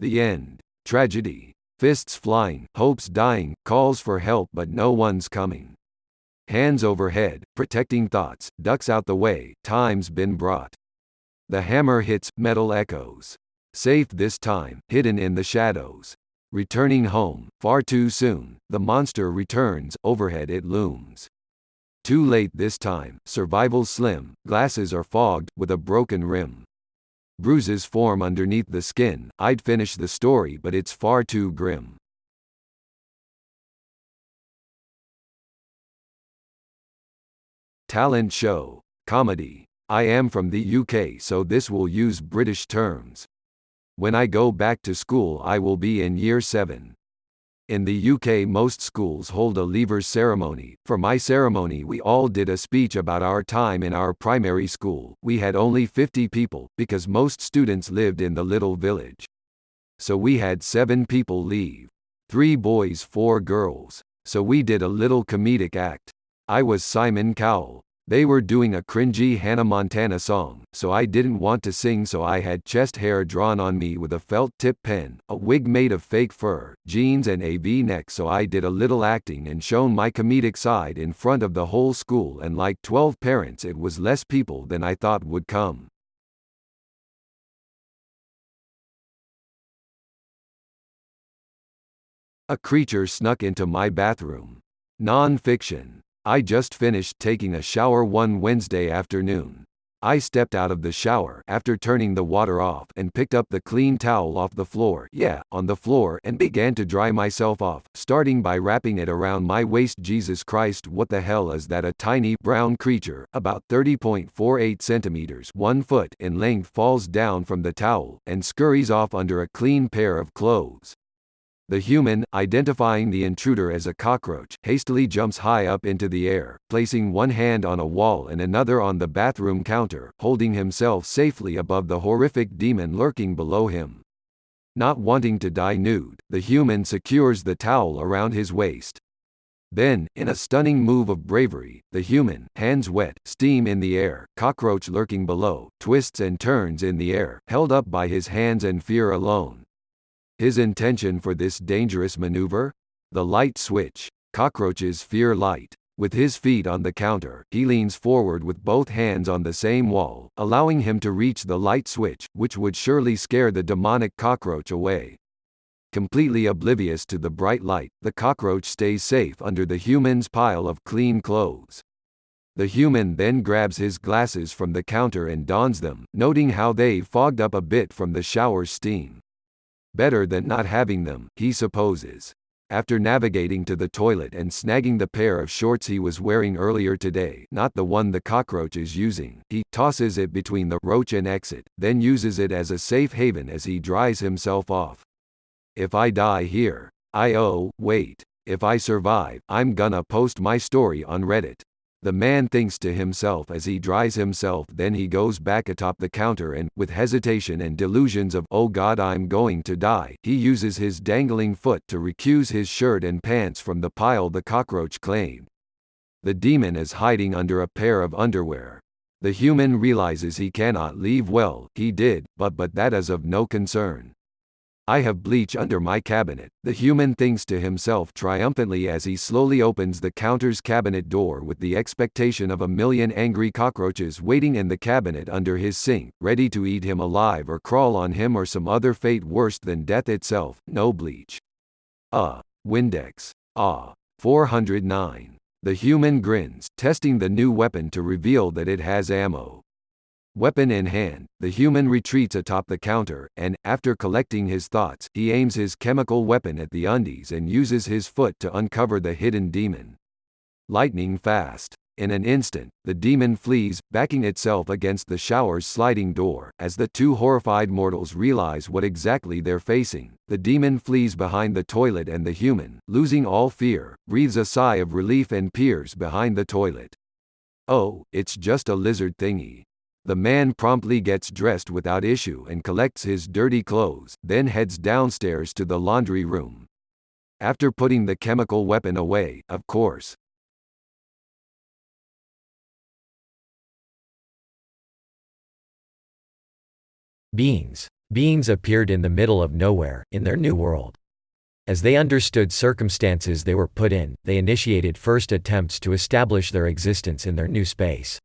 The end. Tragedy. Fists flying, hopes dying, calls for help but no one's coming. Hands overhead, protecting thoughts, ducks out the way, time's been brought. The hammer hits, metal echoes. Safe this time, hidden in the shadows. Returning home, far too soon, the monster returns, overhead it looms. Too late this time, survival slim, glasses are fogged, with a broken rim. Bruises form underneath the skin, I'd finish the story but it's far too grim. Talent show. Comedy. I am from the UK so this will use British terms. When I go back to school I will be in year 7. In the UK most schools hold a leavers ceremony. For my ceremony we all did a speech about our time in our primary school. We had only 50 people, because most students lived in the little village. So we had 7 people leave. 3 boys 4 girls. So we did a little comedic act. I was Simon Cowell. They were doing a cringy Hannah Montana song, so I didn't want to sing so I had chest hair drawn on me with a felt tip pen, a wig made of fake fur, jeans and a V-neck so I did a little acting and shown my comedic side in front of the whole school and like 12 parents it was less people than I thought would come. A creature snuck into my bathroom. Non-fiction. I just finished taking a shower one Wednesday afternoon. I stepped out of the shower after turning the water off and picked up the clean towel off the floor, on the floor, and began to dry myself off, starting by wrapping it around my waist. Jesus Christ, what the hell is that? A tiny, brown creature, about 30.48 centimeters 1 foot in length falls down from the towel, and scurries off under a clean pair of clothes. The human, identifying the intruder as a cockroach, hastily jumps high up into the air, placing one hand on a wall and another on the bathroom counter, holding himself safely above the horrific demon lurking below him. Not wanting to die nude, the human secures the towel around his waist. Then, in a stunning move of bravery, the human, hands wet, steam in the air, cockroach lurking below, twists and turns in the air, held up by his hands and fear alone. His intention for this dangerous maneuver? The light switch. Cockroaches fear light. With his feet on the counter, he leans forward with both hands on the same wall, allowing him to reach the light switch, which would surely scare the demonic cockroach away. Completely oblivious to the bright light, the cockroach stays safe under the human's pile of clean clothes. The human then grabs his glasses from the counter and dons them, noting how they've fogged up a bit from the shower's steam. Better than not having them, he supposes. After navigating to the toilet and snagging the pair of shorts he was wearing earlier today, not the one the cockroach is using, he tosses it between the roach and exit, then uses it as a safe haven as he dries himself off. If I die here, wait. If I survive, I'm gonna post my story on Reddit. The man thinks to himself as he dries himself, then he goes back atop the counter and, with hesitation and delusions of "oh God I'm going to die," he uses his dangling foot to recuse his shirt and pants from the pile the cockroach claimed. The demon is hiding under a pair of underwear. The human realizes he cannot leave. Well, he did, but that is of no concern. I have bleach under my cabinet, the human thinks to himself triumphantly as he slowly opens the counter's cabinet door with the expectation of a million angry cockroaches waiting in the cabinet under his sink, ready to eat him alive or crawl on him or some other fate worse than death itself. No bleach. Windex. 409. The human grins, testing the new weapon to reveal that it has ammo. Weapon in hand, the human retreats atop the counter, and, after collecting his thoughts, he aims his chemical weapon at the undies and uses his foot to uncover the hidden demon. Lightning fast. In an instant, the demon flees, backing itself against the shower's sliding door. As the two horrified mortals realize what exactly they're facing, the demon flees behind the toilet and the human, losing all fear, breathes a sigh of relief and peers behind the toilet. Oh, it's just a lizard thingy. The man promptly gets dressed without issue and collects his dirty clothes, then heads downstairs to the laundry room. After putting the chemical weapon away, of course. Beings. Beings appeared in the middle of nowhere, in their new world. As they understood circumstances they were put in, they initiated first attempts to establish their existence in their new space.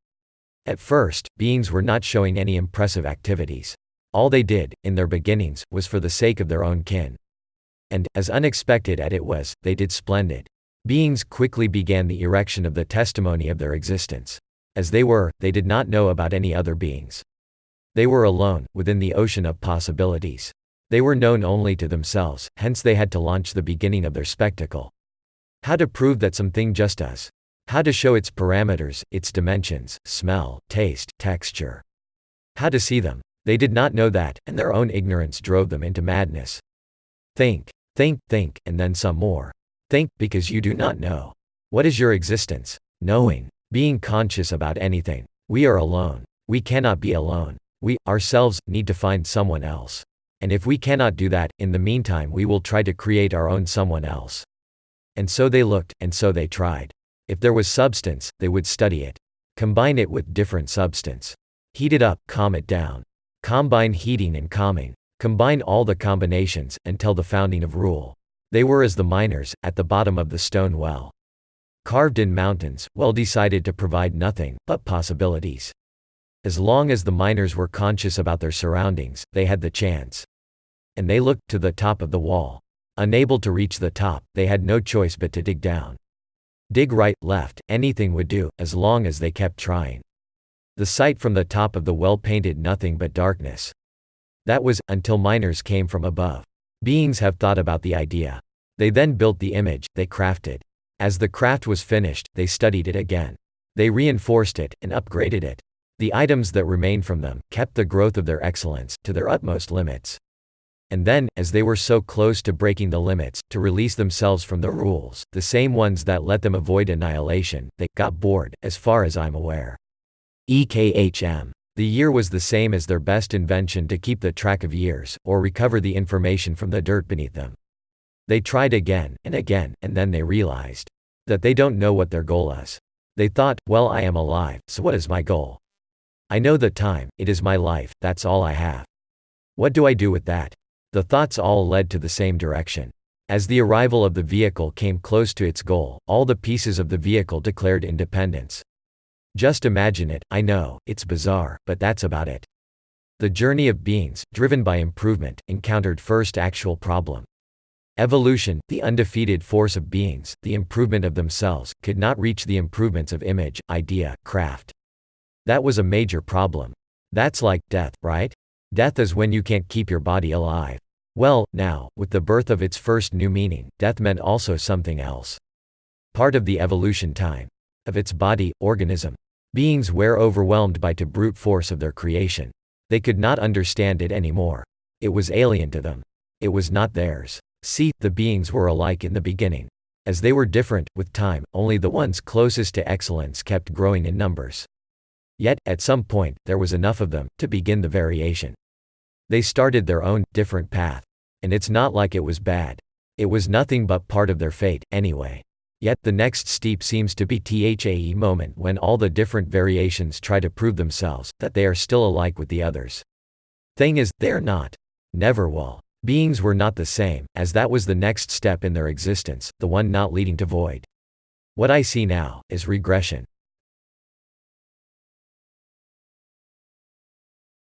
At first, beings were not showing any impressive activities. All they did, in their beginnings, was for the sake of their own kin. And, as unexpected as it was, they did splendid. Beings quickly began the erection of the testimony of their existence. As they did not know about any other beings. They were alone, within the ocean of possibilities. They were known only to themselves, hence they had to launch the beginning of their spectacle. How to prove that something just is. How to show its parameters, its dimensions, smell, taste, texture. How to see them. They did not know that, and their own ignorance drove them into madness. Think, think, think, and then some more. Think, because you do not know. What is your existence? Knowing. Being conscious about anything. We are alone. We cannot be alone. We, ourselves, need to find someone else. And if we cannot do that, in the meantime we will try to create our own someone else. And so they looked, and so they tried. If there was substance, they would study it. Combine it with different substance. Heat it up, calm it down. Combine heating and calming. Combine all the combinations, until the founding of rule. They were as the miners, at the bottom of the stone well. Carved in mountains, well decided to provide nothing but possibilities. As long as the miners were conscious about their surroundings, they had the chance. And they looked to the top of the wall. Unable to reach the top, they had no choice but to dig down. Dig right, left, anything would do, as long as they kept trying. The sight from the top of the well painted nothing but darkness. That was, until miners came from above. Beings have thought about the idea. They then built the image, they crafted. As the craft was finished, they studied it again. They reinforced it, and upgraded it. The items that remained from them kept the growth of their excellence to their utmost limits. And then, as they were so close to breaking the limits, to release themselves from the rules, the same ones that let them avoid annihilation, they got bored, as far as I'm aware. EKHM. The year was the same as their best invention to keep the track of years, or recover the information from the dirt beneath them. They tried again, and then they realized that they don't know what their goal is. They thought, well, I am alive, so what is my goal? I know the time, it is my life, that's all I have. What do I do with that? The thoughts all led to the same direction. As the arrival of the vehicle came close to its goal, all the pieces of the vehicle declared independence. Just imagine it, I know, it's bizarre, but that's about it. The journey of beings, driven by improvement, encountered first actual problem. Evolution, the undefeated force of beings, the improvement of themselves, could not reach the improvements of image, idea, craft. That was a major problem. That's like death, right? Death is when you can't keep your body alive. Well, now, with the birth of its first new meaning, death meant also something else. Part of the evolution time. Of its body, organism. Beings were overwhelmed by the brute force of their creation. They could not understand it anymore. It was alien to them. It was not theirs. See, the beings were alike in the beginning. As they were different, with time, only the ones closest to excellence kept growing in numbers. Yet, at some point, there was enough of them to begin the variation. They started their own, different path. And it's not like it was bad. It was nothing but part of their fate, anyway. Yet, the next steep seems to be the moment when all the different variations try to prove themselves, that they are still alike with the others. Thing is, they're not. Never will. Beings were not the same, as that was the next step in their existence, the one not leading to void. What I see now is regression.